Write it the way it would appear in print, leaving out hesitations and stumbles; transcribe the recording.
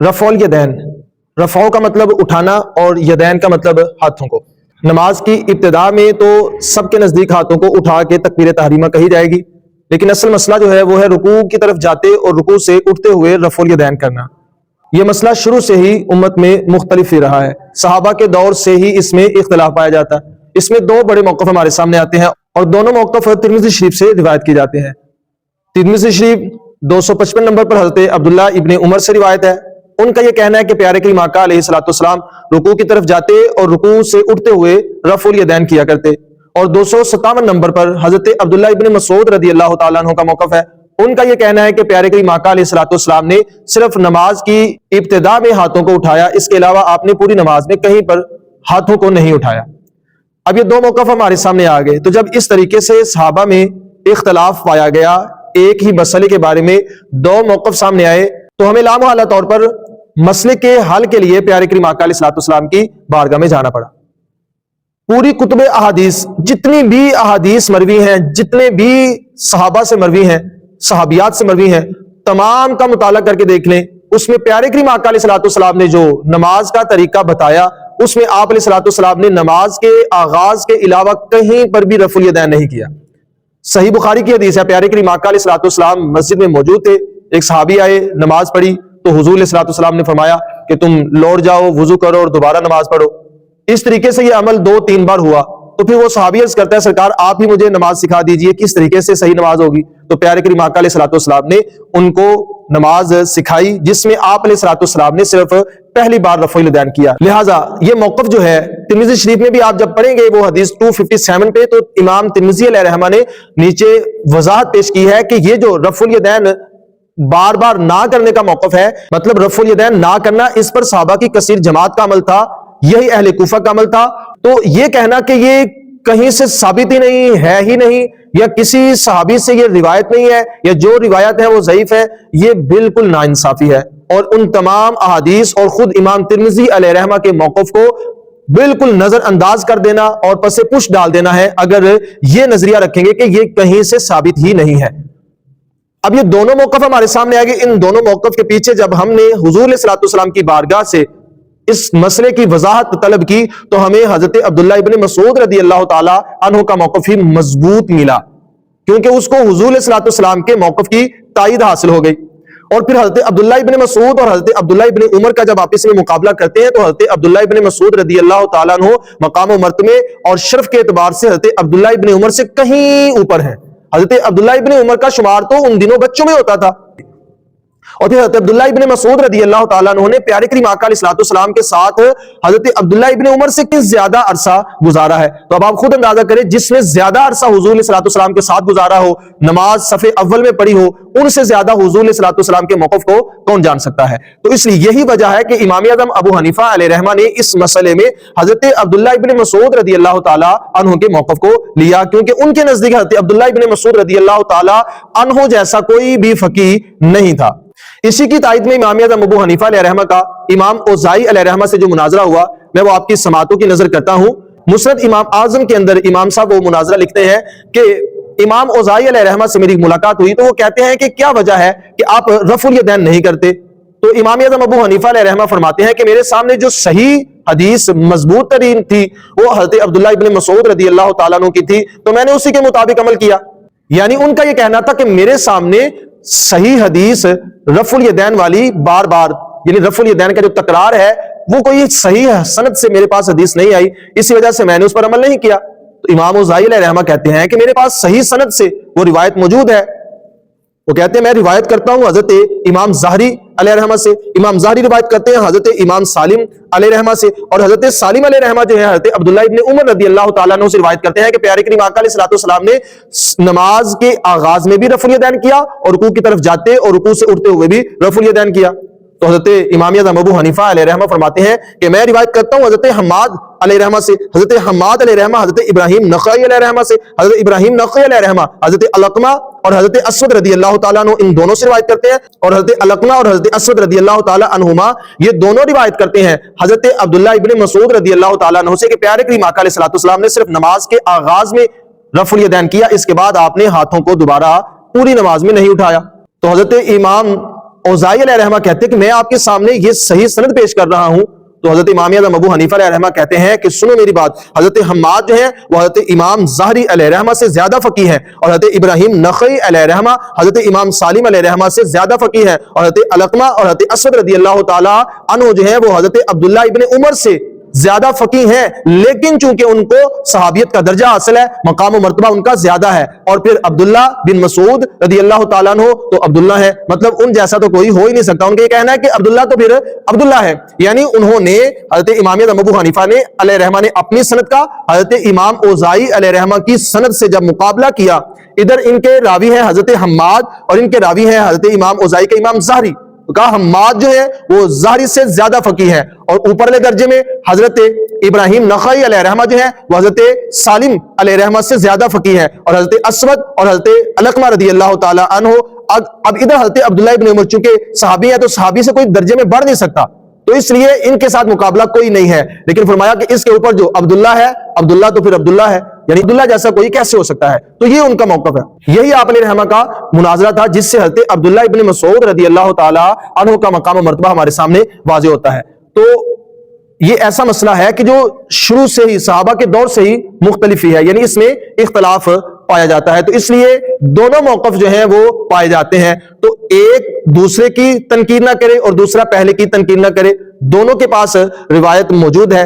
رفع الیدین، رفع کا مطلب اٹھانا اور یدین کا مطلب ہاتھوں کو۔ نماز کی ابتدا میں تو سب کے نزدیک ہاتھوں کو اٹھا کے تکبیر تحریمہ کہی جائے گی، لیکن اصل مسئلہ جو ہے وہ ہے رکوع کی طرف جاتے اور رکوع سے اٹھتے ہوئے رفع الیدین کرنا۔ یہ مسئلہ شروع سے ہی امت میں مختلف ہی رہا ہے، صحابہ کے دور سے ہی اس میں اختلاف پایا جاتا ہے۔ اس میں دو بڑے موقف ہمارے سامنے آتے ہیں اور دونوں موقف ترمذی شریف سے روایت کی جاتے ہیں۔ ترمذی شریف 255 نمبر پر حضرت عبداللہ ابن عمر سے روایت ہے، ان کا یہ کہنا ہے کہ پیارے کریم آقا علیہ الصلوۃ والسلام رکوع کی طرف جاتے اور رکوع سے اٹھتے ہوئے رفع الیدین کیا کرتے۔ اور 257 نمبر پر حضرت عبداللہ ابن مسعود رضی اللہ تعالیٰ عنہ کا موقف ہے، ان کا یہ کہنا ہے کہ پیارے کریم آقا علیہ الصلوۃ والسلام نے صرف نماز کی ابتدا میں ہاتھوں کو اٹھایا، اس کے علاوہ آپ نے پوری نماز میں کہیں پر ہاتھوں کو نہیں اٹھایا۔ اب یہ دو موقف ہمارے سامنے آ گئے، تو جب اس طریقے سے صحابہ میں اختلاف پایا گیا، ایک ہی مسئلے کے بارے میں دو موقف سامنے آئے، تو ہمیں لامحالہ طور پر مسئلے کے حل کے لیے پیارے کریم آقا علیہ الصلوۃ والسلام کی بارگاہ میں جانا پڑا۔ پوری کتب احادیث، جتنی بھی احادیث مروی ہیں، جتنے بھی صحابہ سے مروی ہیں، صحابیات سے مروی ہیں، تمام کا مطالعہ کر کے دیکھ لیں، اس میں پیارے کریم آقا علیہ الصلوۃ والسلام نے جو نماز کا طریقہ بتایا، اس میں آپ علیہ الصلوۃ والسلام نے نماز کے آغاز کے علاوہ کہیں پر بھی رفع الیدین نہیں کیا۔ صحیح بخاری کی حدیث ہے، پیارے کریم آقا علیہ الصلوۃ والسلام مسجد میں موجود تھے، ایک صحابی آئے، نماز پڑھی تو حضور علیہ الصلوۃ والسلام نے فرمایا کہ تم لوٹ جاؤ، وضو کرو اور دوبارہ نماز پڑھو۔ اس طریقے سے یہ عمل 2-3 بار ہوا، تو پھر وہ صحابی عرض کرتا ہے سرکار آپ ہی مجھے نماز سکھا دیجئے، کس طریقے سے صحیح نماز ہوگی؟ تو پیارے کریم آقا علیہ الصلوۃ والسلام نے ان کو نماز سکھائی، جس میں آپ علیہ الصلوۃ والسلام نے صرف پہلی بار رفع الیدین کیا۔ لہٰذا یہ موقف جو ہے ترمذی شریف میں بھی آپ جب پڑھیں گے وہ حدیث 257 پہ، تو امام ترمذی علیہ رحمہ نے نیچے وضاحت پیش کی ہے کہ یہ جو رفع الیدین بار بار نہ کرنے کا موقف ہے، مطلب رفع الیدین نہ کرنا، اس پر صحابہ کی کثیر جماعت کا عمل تھا، یہی اہل کوفہ کا عمل تھا۔ تو یہ کہنا کہ یہ کہیں سے ثابت ہی نہیں ہے ہی نہیں، یا کسی صحابی سے یہ روایت نہیں ہے، یا جو روایت ہے وہ ضعیف ہے، یہ بالکل ناانصافی ہے، اور ان تمام احادیث اور خود امام ترمذی علیہ رحمہ کے موقف کو بالکل نظر انداز کر دینا اور پس پش ڈال دینا ہے، اگر یہ نظریہ رکھیں گے کہ یہ کہیں سے ثابت ہی نہیں ہے۔ اب یہ دونوں موقف ہمارے سامنے آ گئے، ان دونوں موقف کے پیچھے جب ہم نے حضور علیہ الصلوۃ والسلام کی بارگاہ سے اس مسئلے کی وضاحت طلب کی، تو ہمیں حضرت عبداللہ ابن مسعود رضی اللہ تعالی عنہ کا موقف ہی مضبوط ملا، کیونکہ اس کو حضور علیہ الصلوۃ والسلام کے موقف کی تائید حاصل ہو گئی۔ اور پھر حضرت عبداللہ ابن مسعود اور حضرت عبداللہ ابن عمر کا جب آپس میں مقابلہ کرتے ہیں، تو حضرت عبداللہ ابن مسعود رضی اللہ تعالیٰ عنہ مقام و مرتبے اور شرف کے اعتبار سے حضرت عبداللہ ابن عمر سے کہیں اوپر ہیں۔ حضرت عبداللہ ابن عمر کا شمار تو ان دنوں بچوں میں ہوتا تھا، اور پھر حضرت عبداللہ ابن مسعود رضی اللہ تعالیٰ عنہ نے پیارے کریم آقا علیہ الصلوۃ والسلام کے ساتھ حضرت عبداللہ ابن عمر سے کس زیادہ عرصہ گزارا ہے۔ تو اب آپ خود اندازہ کریں، جس نے زیادہ عرصہ حضور علیہ الصلوۃ والسلام کے ساتھ گزارا ہو، نماز صف اول میں پڑھی ہو، ان سے زیادہ حضور علیہ الصلوۃ والسلام کے موقف کو کون جان سکتا ہے؟ تو اس لیے یہی وجہ ہے کہ امام اعظم ابو حنیفہ علیہ رحمہ نے اس مسئلے میں حضرت عبداللہ ابن مسعود رضی اللہ تعالیٰ عنہ کے موقف کو لیا، کیونکہ ان کے نزدیک حضرت عبداللہ ابن مسعود رضی اللہ تعالیٰ عنہ جیسا کوئی بھی فقیہ نہیں تھا۔ اسی کی تائید میں امام اعظم ابو حنیفہ علیہ رحمہ کا امام اوزاعی علیہ رحمہ سے جو مناظرہ ہوا، میں وہ آپ کی سماعتوں کی نظر کرتا ہوں۔ مسند امام اعظم کے اندر امام صاحب وہ مناظرہ لکھتے ہیں کہ امام اوزاعی علیہ رحمہ سے میری ملاقات ہوئی، تو وہ کہتے ہیں کہ کیا وجہ ہے کہ آپ رفع الیدین نہیں کرتے؟ تو امام اعظم ابو حنیفہ علیہ رحمہ فرماتے ہیں کہ میرے سامنے جو صحیح حدیث مضبوط ترین تھی وہ حضرت عبداللہ ابن مسعود رضی اللہ تعالیٰ عنہ کی تھی، تو میں نے اسی کے مطابق عمل کیا۔ یعنی ان کا یہ کہنا تھا کہ میرے سامنے صحیح حدیث رفع الیدین والی بار بار، یعنی رفع الیدین کا جو تکرار ہے، وہ کوئی صحیح سند سے میرے پاس حدیث نہیں آئی، اسی وجہ سے میں نے اس پر عمل نہیں کیا۔ تو امام اوزاعی علیہ رحمہ کہتے ہیں کہ میرے پاس صحیح سند سے وہ روایت موجود ہے۔ وہ کہتے ہیں میں روایت کرتا ہوں حضرت امام ظاہری علیہ رحمہ سے، امام ظاہری روایت کرتے ہیں حضرت امام سالم علیہ رحمہ سے، اور حضرت سالم علیہ رحمہ جو ہے حضرت عبداللہ ابن عمر رضی اللہ تعالیٰ عنہ سے روایت کرتے ہیں کہ پیارے کریم آقا علیہ الصلوۃ والسلام نے نماز کے آغاز میں بھی رفع الیدین کیا، اور رکوع کی طرف جاتے اور رکوع سے اٹھتے ہوئے بھی رفع الیدین کیا۔ تو حضرت امام اعظم ابو حنیفہ علیہ رحمہ فرماتے ہیں کہ میں روایت کرتا ہوں حضرت حماد علیہ رحمہ سے، حضرت حماد علیہ رحمہ حضرت ابراہیم نخعی علیہ رحمہ سے، حضرت ابراہیم نخعی علیہ رحمہ حضرت علقمہ اور حضرت اسود رضی اللہ تعالیٰ عنہ ان دونوں سے روایت کرتے ہیں، اور حضرت علقمہ اور حضرت اسود رضی اللہ تعالیٰ عنہما یہ دونوں روایت کرتے ہیں حضرت عبداللہ ابن مسعود رضی اللہ تعالیٰ عنہ سے کہ پیارے کریم آقا علیہ الصلوۃ والسلام نے صرف نماز کے آغاز میں رفع الیدین کیا، اس کے بعد آپ نے ہاتھوں کو دوبارہ پوری نماز میں نہیں اٹھایا۔ تو حضرت امام اوزائی علیہ الرحمہ کہتے ہیں کہ میں آپ کے سامنے یہ صحیح سند پیش کر رہا ہوں، تو حضرت امام اعظم ابو حنیفہ علیہ الرحمہ کہتے ہیں کہ سنو میری بات، حضرت حماد جو ہے وہ حضرت امام ظاہری علیہ الرحمہ سے زیادہ فقیہ ہے، اور حضرت ابراہیم نخعی علیہ الرحمہ حضرت امام سالم علیہ الرحمہ سے زیادہ فقیہ ہے، اور حضرت علقمہ اور حضرت اسود رضی اللہ تعالی عنہ جو ہے وہ حضرت عبداللہ ابن عمر سے زیادہ فقیہ ہیں، لیکن چونکہ ان کو صحابیت کا درجہ حاصل ہے، مقام و مرتبہ ان کا زیادہ ہے۔ اور پھر عبداللہ بن مسعود رضی اللہ تعالیٰ عنہ تو عبداللہ ہے، مطلب ان جیسا تو کوئی ہو ہی نہیں سکتا۔ ان کا یہ کہنا ہے کہ عبداللہ تو پھر عبداللہ ہے، یعنی انہوں نے حضرت امام اعظم ابو حنیفہ نے علیہ الرحمہ نے اپنی سند کا حضرت امام اوزائی علیہ الرحمہ کی سند سے جب مقابلہ کیا، ادھر ان کے راوی ہیں حضرت حماد اور ان کے راوی ہیں حضرت امام اوزائی کے امام ظاہری، کہا حماد جو ہے وہ ظاہری سے زیادہ فقیہ ہے، اور اوپرلے درجے میں حضرت ابراہیم نخعی علیہ الرحمہ جو ہے وہ حضرت سالم علیہ الرحمہ سے زیادہ فقیہ ہے، اور حضرت اسود اور حضرت علقمہ رضی اللہ تعالی عنہ۔ اب ادھر حضرت عبداللہ ابن عمر چونکہ صحابی ہے تو صحابی سے کوئی درجے میں بڑھ نہیں سکتا، تو اس لیے ان کے ساتھ مقابلہ کوئی نہیں ہے، لیکن فرمایا کہ اس کے اوپر جو عبداللہ ہے، عبداللہ تو پھر عبداللہ ہے، یعنی عبداللہ جیسا کوئی کیسے ہو سکتا ہے؟ تو یہ ان کا موقف ہے۔ یہی آپ علیہ الرحمہ کا مناظرہ تھا جس سے حضرت عبداللہ ابن مسعود رضی اللہ تعالی عنہ کا مقام و مرتبہ ہمارے سامنے واضح ہوتا ہے۔ تو یہ ایسا مسئلہ ہے کہ جو شروع سے ہی صحابہ کے دور سے ہی مختلف ہی ہے، یعنی اس میں اختلاف پایا جاتا ہے، تو اس لیے دونوں موقف جو ہیں وہ پائے جاتے ہیں، تو ایک دوسرے کی تنقید نہ کرے اور دوسرا پہلے کی تنقید نہ کرے، دونوں کے پاس روایت موجود ہے۔